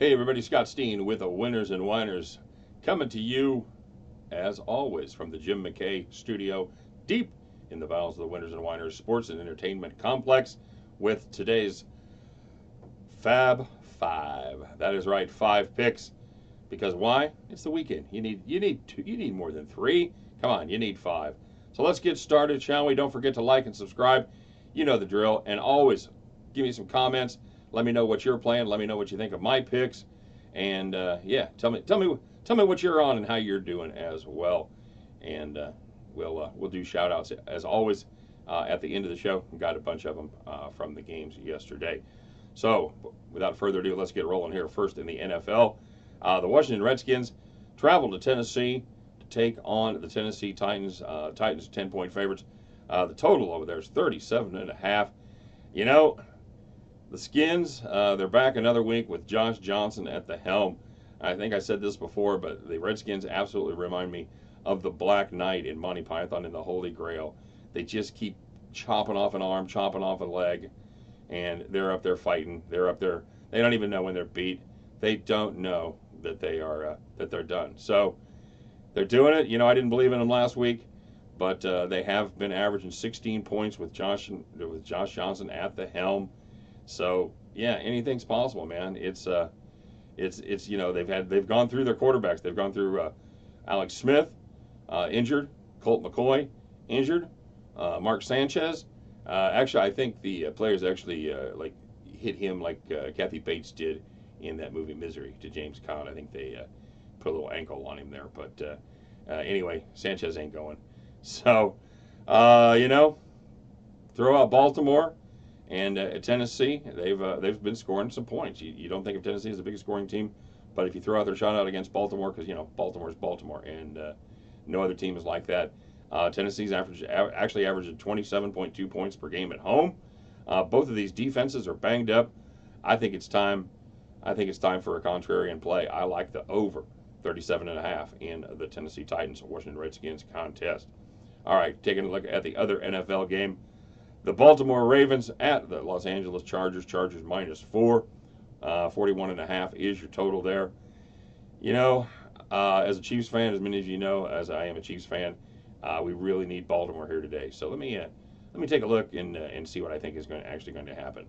Hey everybody, Scott Steen with the Winners and Winers coming to you as always from the Jim McKay studio deep in the bowels of the Winners and Winers Sports and Entertainment Complex with today's Fab Five. That is right, 5 picks. Because why? It's the weekend. You need more than 3. Come on, you need 5. So let's get started, shall we? Don't forget to like and subscribe. You know the drill, and always give me some comments. Let me know what you're playing. Let me know what you think of my picks, and yeah, tell me what you're on and how you're doing as well. And we'll do shout outs as always at the end of the show. Got a bunch of them from the games yesterday. So without further ado, let's get rolling here. First in the NFL, the Washington Redskins traveled to Tennessee to take on the Tennessee Titans. Titans 10-point favorites. The total over there is 37.5. You know, the Skins, they're back another week with Josh Johnson at the helm. I think I said this before, but the Redskins absolutely remind me of the Black Knight in Monty Python and the Holy Grail. They just keep chopping off an arm, chopping off a leg, and they're up there fighting. They're up there. They don't even know when they're beat. They don't know that they're done. So they're doing it. You know, I didn't believe in them last week, but they have been averaging 16 points with Josh Johnson at the helm. So yeah, anything's possible, man. It's you know they've gone through their quarterbacks. They've gone through Alex Smith, injured, Colt McCoy, injured, Mark Sanchez. Actually, I think the players actually like hit him like Kathy Bates did in that movie Misery to James Caan. I think they put a little ankle on him there. But anyway, Sanchez ain't going. So you know, throw out Baltimore. And Tennessee, they've been scoring some points. You don't think of Tennessee as the biggest scoring team, but if you throw out their shot out against Baltimore, because you know Baltimore's Baltimore, and no other team is like that. Tennessee's actually averaging 27.2 points per game at home. Both of these defenses are banged up. I think it's time. I think it's time for a contrarian play. I like the over 37.5 in the Tennessee Titans Washington Redskins contest. All right, taking a look at the other NFL game. The Baltimore Ravens at the Los Angeles Chargers. Chargers -4. 41.5 is your total there. You know, as a Chiefs fan, as many of you know, as I am a Chiefs fan, we really need Baltimore here today. So let me take a look and see what I think is actually going to happen.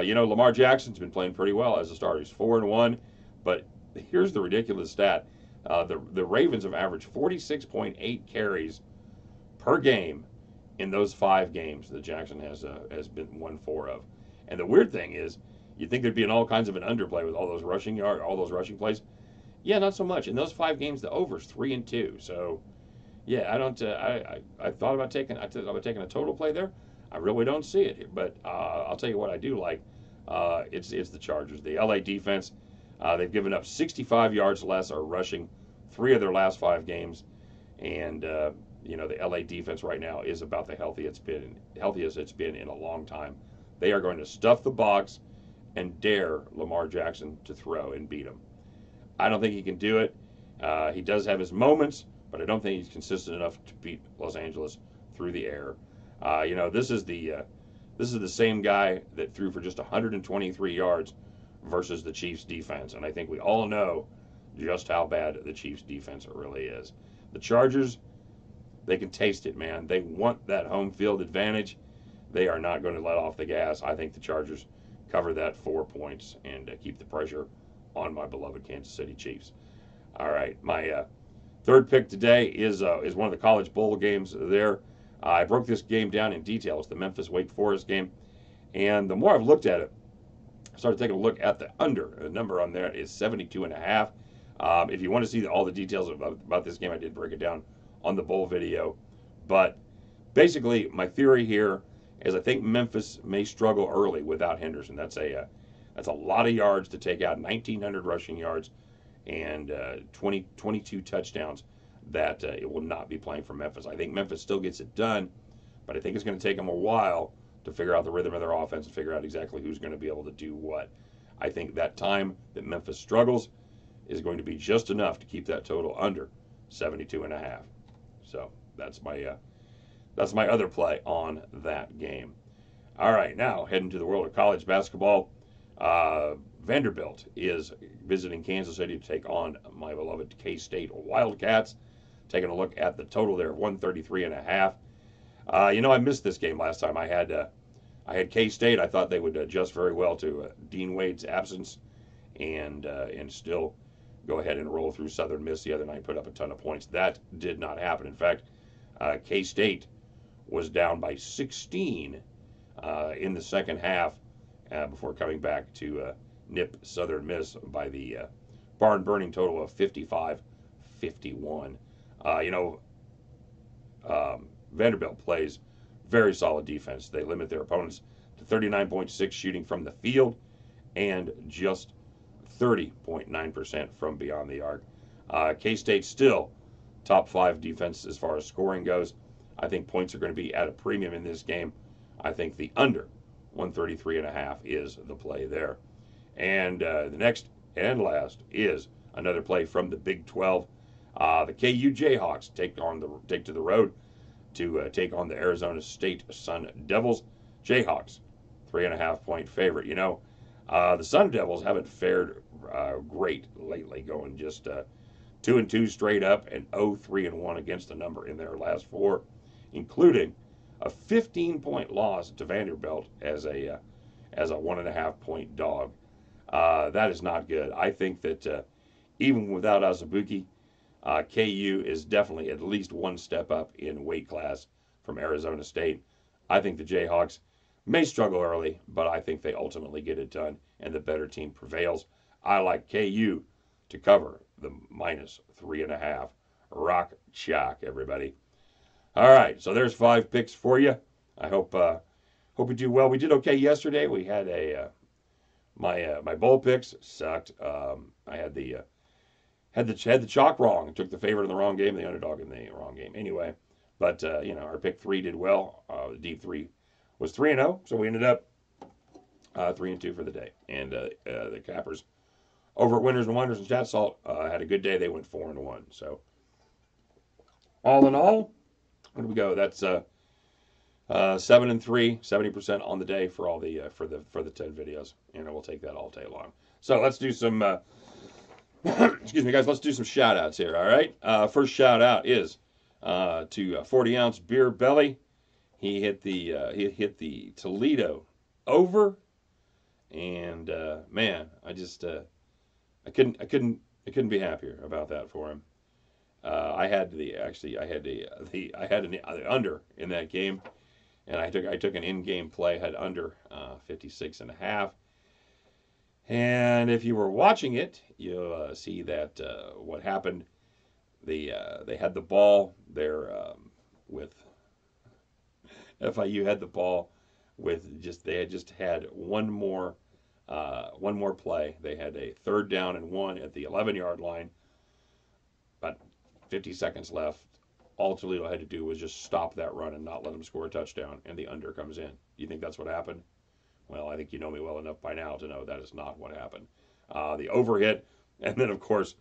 You know, Lamar Jackson's been playing pretty well as a starter. He's 4-1, but here's the ridiculous stat: the Ravens have averaged 46.8 carries per game in those 5 games that Jackson has been won 4 of. And the weird thing is, you'd think there'd be all kinds of an underplay with all those rushing plays. Yeah, not so much. In those 5 games, the over's 3-2. So, yeah, I don't. I thought about taking a total play there. I really don't see it. But I'll tell you what I do like. It's the Chargers. The LA defense. They've given up 65 yards less or rushing 3 of their last 5 games, and you know, the LA defense right now is about the healthiest it's been in a long time. They are going to stuff the box and dare Lamar Jackson to throw and beat him. I don't think he can do it. He does have his moments, but I don't think he's consistent enough to beat Los Angeles through the air. You know, this is the same guy that threw for just 123 yards versus the Chiefs defense, and I think we all know just how bad the Chiefs defense really is. The Chargers, they can taste it, man. They want that home field advantage. They are not going to let off the gas. I think the Chargers cover that 4 points and keep the pressure on my beloved Kansas City Chiefs. All right, my third pick today is one of the college bowl games there. I broke this game down in detail. It's the Memphis Wake Forest game. And the more I've looked at it, I started taking a look at the under. The number on there is 72.5. If you want to see all the details about this game, I did break it down on the bowl video. But basically, my theory here is I think Memphis may struggle early without Henderson. That's a lot of yards to take out, 1,900 rushing yards and 22 touchdowns that it will not be playing for Memphis. I think Memphis still gets it done, but I think it's going to take them a while to figure out the rhythm of their offense and figure out exactly who's going to be able to do what. I think that time that Memphis struggles is going to be just enough to keep that total under 72.5. So that's my other play on that game. All right, now heading to the world of college basketball. Vanderbilt is visiting Kansas City to take on my beloved K-State Wildcats. Taking a look at the total there, 133.5. I missed this game last time. I had K-State. I thought they would adjust very well to Dean Wade's absence and still go ahead and roll through Southern Miss the other night, put up a ton of points. That did not happen. In fact, K-State was down by 16 in the second half before coming back to nip Southern Miss by the barn-burning total of 55-51. Vanderbilt plays very solid defense. They limit their opponents to 39.6 shooting from the field and just 30.9% from beyond the arc. K-State still top 5 defense as far as scoring goes. I think points are going to be at a premium in this game. I think the under 133.5 is the play there. And the next and last is another play from the Big 12. The KU Jayhawks take to the road to take on the Arizona State Sun Devils. Jayhawks, 3.5-point favorite. The Sun Devils haven't fared great lately, going just 2-2 straight up and 0-3-1 against the number in their last 4, including a 15-point loss to Vanderbilt as a 1.5-point dog. That is not good. I think that even without Azubuike, KU is definitely at least one step up in weight class from Arizona State. I think the Jayhawks may struggle early, but I think they ultimately get it done and the better team prevails. I like KU to cover the -3.5. Rock chalk, everybody. All right, so there's 5 picks for you. I hope we do well. We did okay yesterday. We had my bowl picks sucked. I had the chalk wrong. Took the favorite in the wrong game, the underdog in the wrong game. Anyway, but our pick 3 did well. The deep 3 was 3-0, so we ended up 3-2 for the day. And the Cappers over at Winners and Wonders and Chat Salt had a good day. They went 4-1. So all in all, where do we go? That's 7-3, 70% on the day for all the for the 10 videos, and we'll take that all day long. So let's do some. Excuse me, guys. Let's do some shout outs here. All right. First shout out is to 40 Ounce Beer Belly. He hit the Toledo over, and man, I couldn't be happier about that for him. I had the under in that game, and I took an in-game play, had under 56.5. And if you were watching it, you'll see that what happened. They had the ball there with FIU had the ball with they had just had one more play. They had a 3rd down and 1 at the 11-yard line. About 50 seconds left. All Toledo had to do was just stop that run and not let them score a touchdown, and the under comes in. You think that's what happened? Well, I think you know me well enough by now to know that is not what happened. The over hit, and then, of course,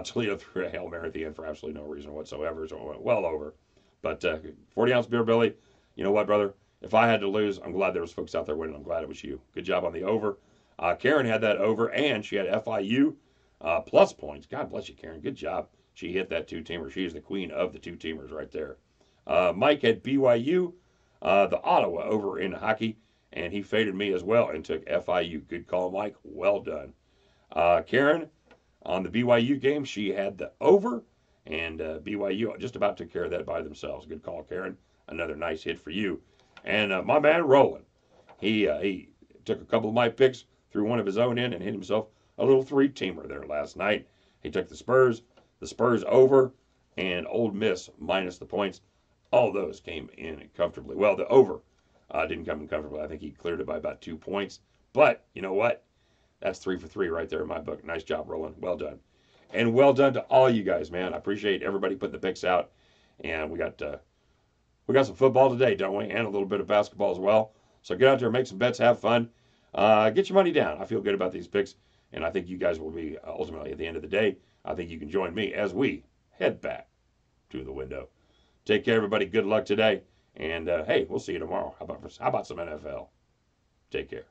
Toledo threw a Hail Mary at the end for absolutely no reason whatsoever, so it went well over. But 40 Ounce Beer Billy, you know what, brother? If I had to lose, I'm glad there was folks out there winning. I'm glad it was you. Good job on the over. Karen had that over, and she had FIU plus points. God bless you, Karen. Good job. She hit that 2-teamer. She is the queen of the 2-teamers right there. Mike had BYU, the Ottawa over in hockey, and he faded me as well and took FIU. Good call, Mike. Well done. Karen, on the BYU game, she had the over, and BYU just about took care of that by themselves. Good call, Karen. Another nice hit for you. And my man, Roland, he took a couple of my picks, threw one of his own in, and hit himself a little 3-teamer there last night. He took the Spurs over, and Ole Miss minus the points. All those came in comfortably. Well, the over didn't come in comfortably. I think he cleared it by about 2 points. But you know what? That's 3 for 3 right there in my book. Nice job, Roland. Well done. And well done to all you guys, man. I appreciate everybody putting the picks out. And we got some football today, don't we? And a little bit of basketball as well. So get out there, make some bets, have fun. Get your money down. I feel good about these picks. And I think you guys will be, ultimately, at the end of the day, I think you can join me as we head back to the window. Take care, everybody. Good luck today. And, hey, we'll see you tomorrow. How about some NFL? Take care.